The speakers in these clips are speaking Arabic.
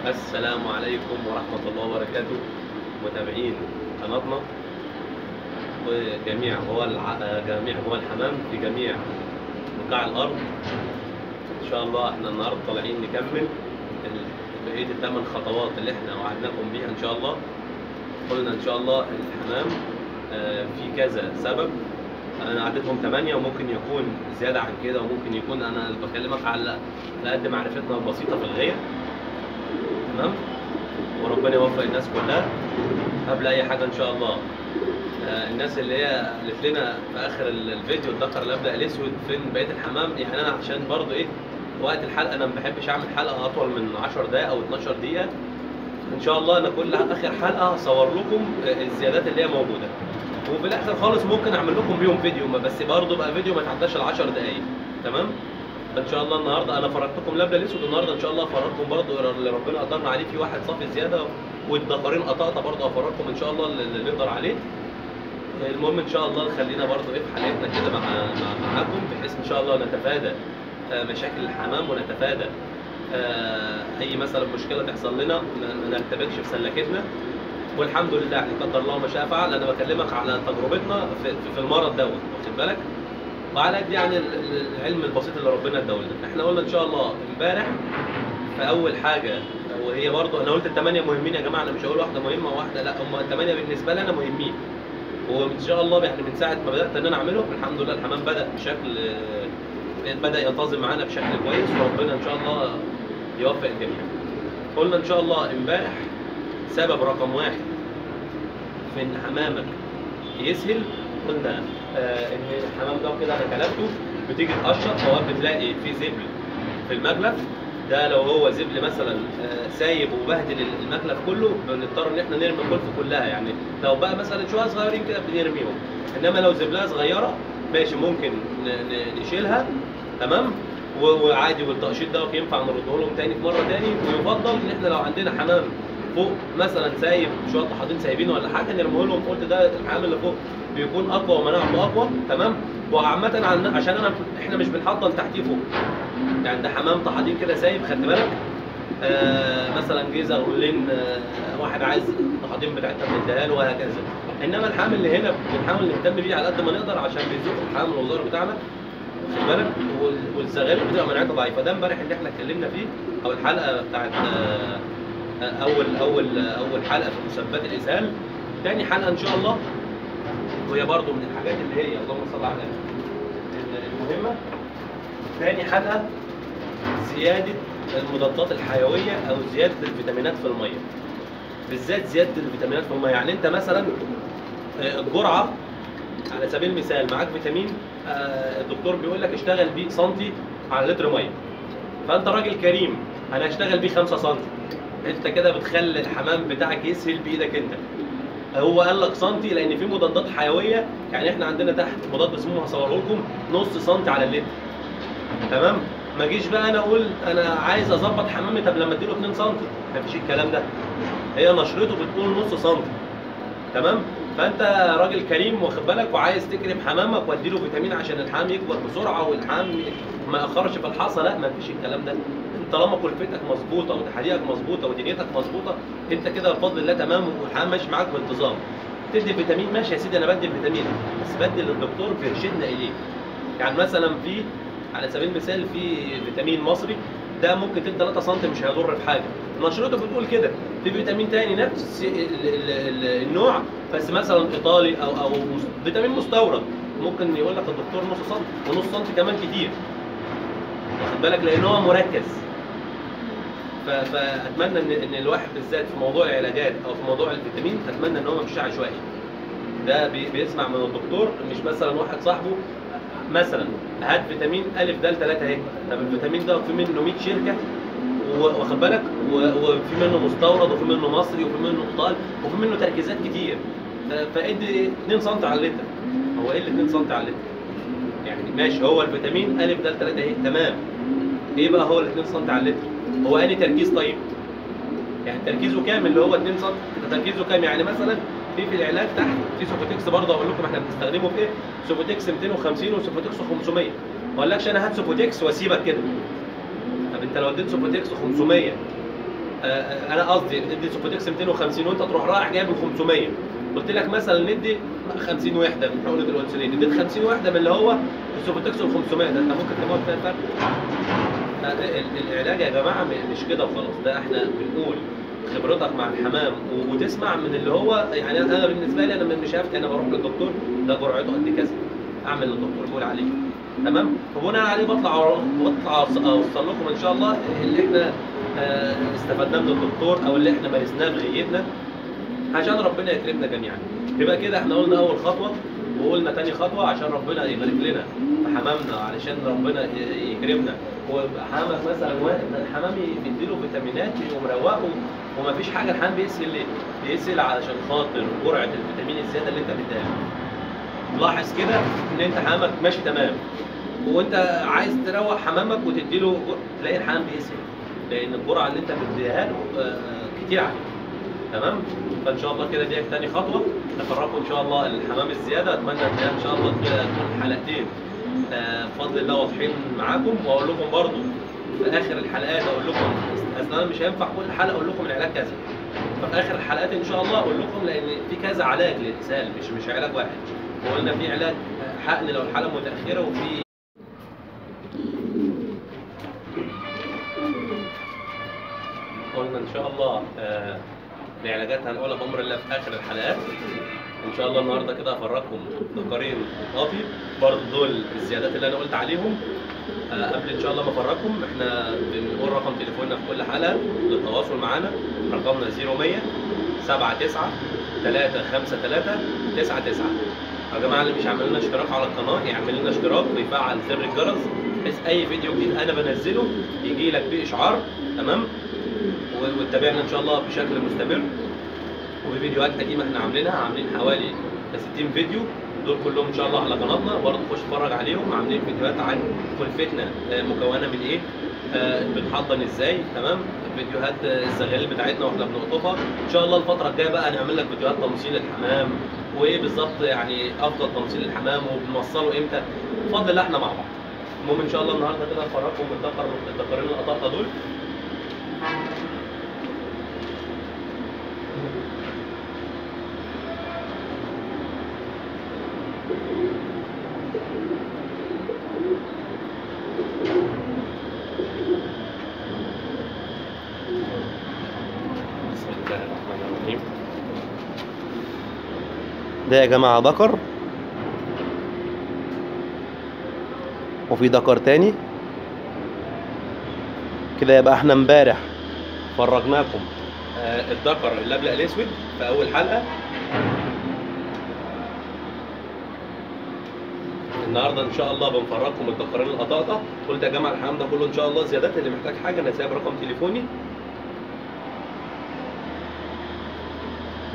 السلام عليكم ورحمة الله وبركاته، متابعين قناتنا وجميع جميع هو الحمام في جميع بقاع الأرض. إن شاء الله إحنا النهاردة طالعين نكمل بقية ال8 خطوات اللي إحنا وعدناكم بيها إن شاء الله. قلنا إن شاء الله الحمام في كذا سبب، أنا عديتهم 8 وممكن يكون زيادة عن كده، وممكن يكون أنا بكلمك على قد معرفتنا البسيطة في الغية. تمام، وربنا يوفق الناس كلها. قبل اي حاجه ان شاء الله الناس اللي هي قالت لنا في اخر الفيديو الذكر الابلق الاسود فين بقيه الحمام، يعني انا عشان برضو وقت الحلقه انا ما بحبش اعمل حلقه اطول من 10 دقائق او 12 دقيقه. ان شاء الله انا كل اخر حلقه هصور لكم الزيادات اللي هي موجوده، وفي الاخر خالص ممكن اعمل لكم بيهم فيديو، بس برضو بقى فيديو ما يتعداش ال10 دقائق. تمام، فان شاء الله النهارده انا فرجتكم الابلق الاسود، النهارده ان شاء الله افرجكم برضو اللي ربنا قدرنا عليه في واحد صافي زياده، والدقارين قطاطه برضو افرجكم ان شاء الله اللي نقدر عليه. المهم ان شاء الله خلينا برضو في حالتنا كده معاكم، بحيث ان شاء الله نتفادى مشاكل الحمام، ونتفادى اي مثلا مشكله تحصل لنا ما نرتبكش في سلكتنا. والحمد لله لا قدر الله ما شاء فعل، انا بكلمك على تجربتنا في المرض دوت، واخد بالك، وعلى قد يعني العلم البسيط اللي ربنا اداهولنا. احنا قلنا ان شاء الله امبارح في اول حاجه، وهي برضو انا قلت ال8 مهمين يا جماعه، انا مش هقول واحده مهمه وواحده لا، هم ال8 بالنسبه لي انا مهمين. وان شاء الله يعني من ساعه ما بدات ان انا اعمله الحمد لله الحمام بدا ينتظم معانا بشكل كويس، وربنا ان شاء الله يوفق الجميع. قلنا ان شاء الله امبارح سبب رقم 1 في ان حمامك يسهل، قلنا ان الحمام ده كده انا كلفته، بتيجي تقشر اوقات بتلاقي في زبل في المخلف ده، لو هو زبل مثلا سايب وبهدل المخلف كله بنضطر ان احنا نرمي الكلفه كلها، يعني لو بقى مثلا شويه صغيرين كده بنرميهم، انما لو زبلها صغيره ماشي ممكن نشيلها. تمام، وعادي، والتقشيط ده ينفع نرده لهم تاني في مره تاني. ويفضل ان احنا لو عندنا حمام فوق مثلا سايب شويه طحاطين سايبين ولا حاجه نرميه لهم، قلت ده الحمام اللي فوق بيكون اقوى ومناعته اقوى. تمام، وعامه عشان احنا مش بنحضن تحتيه فوق، يعني ده حمام طحاطين كده سايب، خدت بالك، مثلا جيزه غلين، واحد عايز الطحاطين بتاعتنا بنديها له وهكذا. انما الحمام اللي هنا بنحاول نهتم بيه على قد ما نقدر، عشان بيزق الحمام الوزاره بتاعنا، خد بالك، والزغاليل بتبقى مناعتها ضعيفه. ده امبارح اللي احنا اتكلمنا فيه، او الحلقه بتاعت اول حلقه في مسببات الاسهال. تاني حلقه ان شاء الله، وهي برضو من الحاجات اللي هي اللهم صل على المهمه، تاني حلقه زياده المضادات الحيويه او زياده الفيتامينات في الميه، بالذات زياده الفيتامينات في الميه. يعني انت مثلا الجرعه على سبيل المثال معاك فيتامين، الدكتور بيقول لك اشتغل بيه سنتي على لتر ميه، فانت راجل كريم انا هشتغل بيه 5 سم، انت كده بتخلي الحمام بتاعك يسهل بايدك انت. هو قال لك سنتي لان في مضادات حيويه، يعني احنا عندنا تحت مضاد اسمه هصوره لكم نص سنتي على اللتر. تمام، ما جيش بقى انا اقول انا عايز اظبط حمامي، طب لما اديله 2 سم، مفيش الكلام ده، هي نشرته بتقول نص سم. تمام، فانت راجل كريم واخد بالك وعايز تكرم حمامك واديله فيتامين عشان الحمام يكبر بسرعه والحمام ما ياخرش في الحصى، لا مفيش الكلام ده. طالما كلفتك مظبوطه وتحاليلك مظبوطه ودنيتك مظبوطه، انت كده بفضل الله تمام، والحمام ماشي معاك بانتظام. تدي فيتامين ماشي يا سيدي، انا بدي الفيتامين، بس بدي للدكتور بيرشدنا اليه. يعني مثلا في على سبيل المثال في فيتامين مصري ده ممكن تدي 3 سم مش هيضر في حاجه، نشرته بتقول كده. في فيتامين تاني نفس النوع بس مثلا ايطالي او فيتامين مستورد، ممكن يقول لك الدكتور نص سم، ونص سم كمان كتير، واخد بالك، لان هو مركز. فاتمنى ان الواحد بالذات في موضوع العلاجات او في موضوع الفيتامين، اتمنى ان هو ما يمشيش عشوائي، ده بيسمع من الدكتور، مش مثلا واحد صاحبه مثلا هات فيتامين ا د 3 اهي، طب الفيتامين ده في منه 100 شركه، واخد بالك، وفي منه مستورد وفي منه مصري وفي منه ايطالي وفي منه تركيزات كتير، فادي 2 سم على اللتر. هو ايه اللي 2 سم على اللتر؟ يعني ماشي، هو الفيتامين ا د 3 اهي تمام، ايه بقى هو ال 2 سم على اللتر؟ هو انهي تركيز طيب؟ يعني تركيزه كام اللي هو 2 سم؟ تركيزه كام؟ يعني مثلا في العلاج تحت في سوفوتكس برضه، اقول لكم احنا بنستخدمه في ايه؟ سوفوتكس 250 وسوفوتكس 500. ما اقولكش انا هات سوفوتكس واسيبك كده. طب انت لو اديت سوفوتكس 500 انا قصدي ادي سوفوتكس 250 وانت تروح رايح جايب ال 500. قلت لك مثلا ندي 50 وحده من حقنه الانسولين، اديت 50 وحده من اللي هو السوفوتكس ال 500، ده انت ممكن تموت فيها الفرق. العلاج يا جماعه مش كده وخلاص، ده احنا بنقول خبرتك مع الحمام وتسمع من اللي هو يعني انا بالنسبه لي انا مش هفتي، انا بروح للدكتور ده جرعته قد كذا، اعمل اللي الدكتور بيقول عليه تمام، وبناء عليه بطلع اوصل لكم ان شاء الله اللي احنا استفدناه من الدكتور او اللي احنا مارسناه في غيتنا عشان ربنا يكرمنا جميعا. يبقى كده احنا قلنا اول خطوه وقلنا تاني خطوه عشان ربنا يبارك لنا في حمامنا، علشان ربنا يكرمنا. وحمامك مثلا الحمام بيديله فيتامينات ومروقه ومفيش حاجه الحمام بيسهل ليه؟ بيسهل علشان خاطر جرعه الفيتامين الزياده اللي انت بتديها. لاحظ كده ان انت حمامك ماشي تمام وانت عايز تروق حمامك وتديله تلاقي الحمام بيسهل لان الجرعه اللي انت بتديها له كتير عليه تمام. فان شاء الله كده دي تاني خطوه نفرقكم ان شاء الله الحمام الزياده. اتمنى ان شاء الله كده تكون حلقتين بفضل الله واضحين معاكم، واقول لكم برضو في اخر الحلقات اقول لكم اصل انا مش هينفع كل حلقه اقول لكم العلاج كذا، ففي اخر الحلقات ان شاء الله اقول لكم لان في كذا علاج للاسهال مش علاج واحد. وقلنا في علاج حقن لو الحاله متاخره، وفي قلنا ان شاء الله العلاجات هنقولها بامر الله في اخر الحلقات ان شاء الله. النهارده كده هفرجكم دكارين قاطي برضه دول الزيادات اللي انا قلت عليهم. قبل ان شاء الله ما افرجكم احنا بنقول رقم تليفوننا في كل حلقه للتواصل معانا، رقمنا 0100 79 353 99. يا جماعه اللي مش عامل لنا اشتراك على القناه يعمل لنا اشتراك ويفعل زر الجرس بحيث اي فيديو جديد انا بنزله يجي لك بيه اشعار تمام، وتتابعنا ان شاء الله بشكل مستمر. وفيديوهات قديمه احنا عاملين حوالي 60 فيديو دول كلهم ان شاء الله على قناتنا، برضه خش اتفرج عليهم. عاملين فيديوهات عن كلفتنا مكونه من ايه، بنحضن ازاي تمام، فيديوهات الزغاليل بتاعتنا واحنا بنقطفها. ان شاء الله الفتره الجايه بقى هنعمل لك فيديوهات تمثيل الحمام وايه بالظبط يعني افضل تمثيل الحمام وبنوصله امتى، بفضل الله احنا مع بعض. المهم ان شاء الله النهارده كده هفرجكم الدكارين القطاطه دول. بسم الله الرحمن الرحيم. ده يا جماعه ذكر وفي ذكر تاني كده. يبقى احنا امبارح فرجناكم الذكر اللبلق الاسود في اول حلقه. النهارده ان شاء الله بنفرجكم الدكارين القطاطه. قلت يا جماعه الحمام ده كله ان شاء الله زيادات، اللي محتاج حاجه انا سايب رقم تليفوني.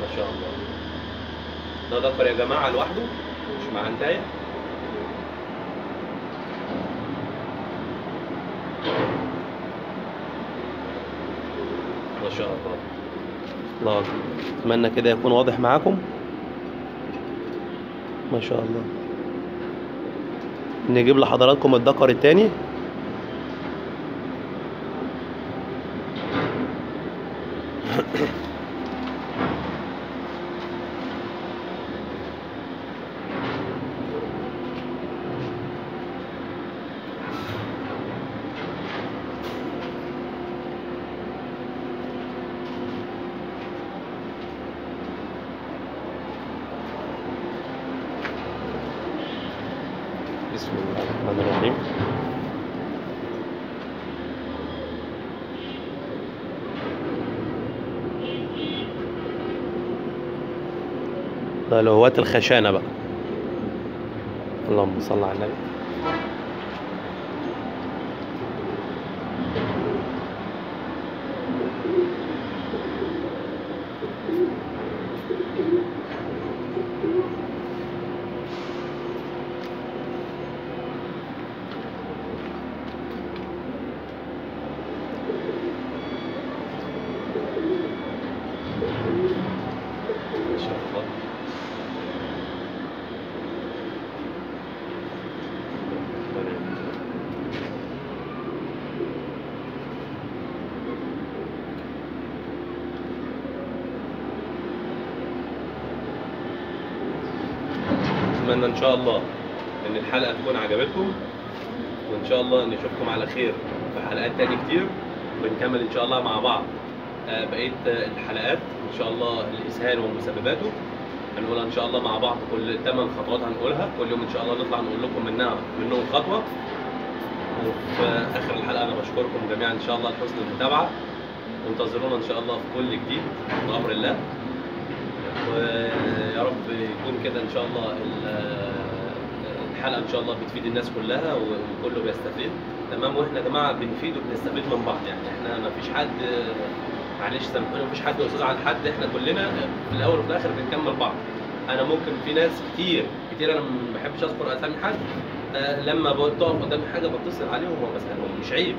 ما شاء الله ده ذكر يا جماعه لوحده مش مع انتايه. ما شاء الله الله اكبر. اتمنى كده يكون واضح معاكم. ما شاء الله. نجيب لحضراتكم الذكر التاني. بسم الله الرحمن الرحيم. ده لهواة الخشانة بقى. اللهم صل على النبي. اتمنى ان شاء الله ان الحلقه تكون عجبتكم، وان شاء الله نشوفكم على خير في حلقات تاني كتير، ونكمل ان شاء الله مع بعض بقيه الحلقات ان شاء الله الاسهال ومسبباته. هنقولها ان شاء الله مع بعض، كل 8 خطوات هنقولها كل يوم ان شاء الله، نطلع نقول لكم منهم خطوه. وفي اخر الحلقه انا بشكركم جميعا ان شاء الله لحسن المتابعه، وانتظرونا ان شاء الله في كل جديد بامر الله. ويا رب يكون كده ان شاء الله الحلقه ان شاء الله بتفيد الناس كلها وكله بيستفيد. تمام، واحنا يا جماعه بنفيد وبنستفيد من بعض، يعني احنا ما فيش حد، معلش سامحوني، ما فيش حد استاذ على حد، احنا كلنا في الاول وفي الاخر بنكمل بعض. انا ممكن في ناس كتير انا ما بحبش اذكر اسامي حد، لما بتقف قدامي حاجه بتصل عليهم وبسالهم، مش عيب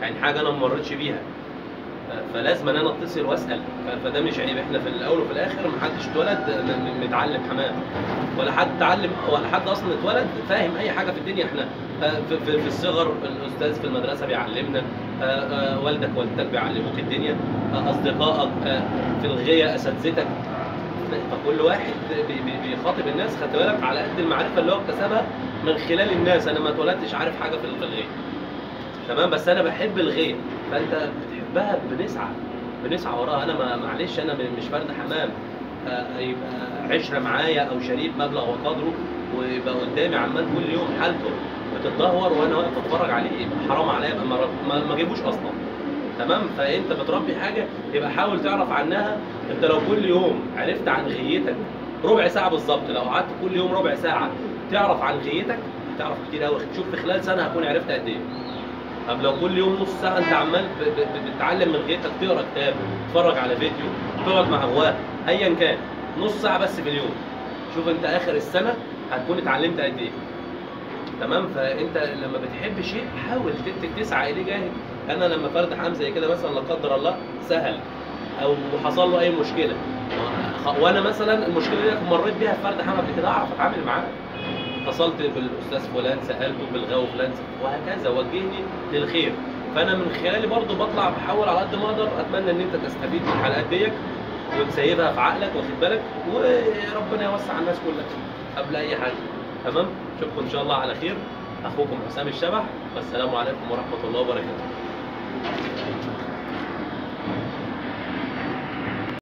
يعني، حاجه انا ما مريتش بيها فلازم انا اتصل واسال، فده مش عيب. احنا في الاول وفي الاخر ما حدش اتولد متعلم حمام، ولا حد اتعلم، ولا حد اصلا اتولد فاهم اي حاجه في الدنيا. احنا في الصغر الاستاذ في المدرسه بيعلمنا، والدك والدتك بيعلموك الدنيا، اصدقائك في الغيه اساتذتك، فكل واحد بيخاطب الناس، خدت بالك، على قد المعرفه اللي هو اكتسبها من خلال الناس. انا ما اتولدتش عارف حاجه في الغيه، تمام، بس انا بحب الغيه، فانت بتحبها، بنسعى وراها. انا معلش انا مش فرد حمام يبقى عشره معايا او شريك مبلغ وقدره ويبقى قدامي عمال كل يوم حالته بتتدهور وانا واقف اتفرج عليه، يبقى حرام عليا، يبقى ما جيبوش اصلا. تمام، فانت بتربي حاجه يبقى حاول تعرف عنها. انت لو كل يوم عرفت عن غيتك ربع ساعه بالظبط، لو قعدت كل يوم ربع ساعه تعرف عن غيتك هتعرف كتير قوي. شوف في خلال سنه هكون عرفت قد ايه. طب لو كل يوم نص ساعه انت عمال بتتعلم من غيرك، تقرا كتاب، تتفرج على فيديو، تقعد مع هواه، ايا كان، نص ساعه بس في اليوم، شوف انت اخر السنه هتكون اتعلمت قد ايه. تمام، فانت لما بتحب شيء حاول تسعى اليه جاهد. انا لما فرد حمام زي كده مثلا لا قدر الله سهل او حصل له اي مشكله، وانا مثلا المشكله دي مريت بيها في فرد حمام قبل كده، اعرف اتعامل معاه. اتصلت بالاستاذ فلان، سالته بالغاوي فلان، وهكذا، وجهني للخير. فانا من خلالي برضو بطلع بحاول على قد ما اقدر. اتمنى ان انت تستفيد من الحلقات ديت وتسيبها في عقلك، واخد بالك، وربنا يوسع الناس كلها قبل اي حاجه. تمام، اشوفكم ان شاء الله على خير. اخوكم حسام الشبح، والسلام عليكم ورحمه الله وبركاته.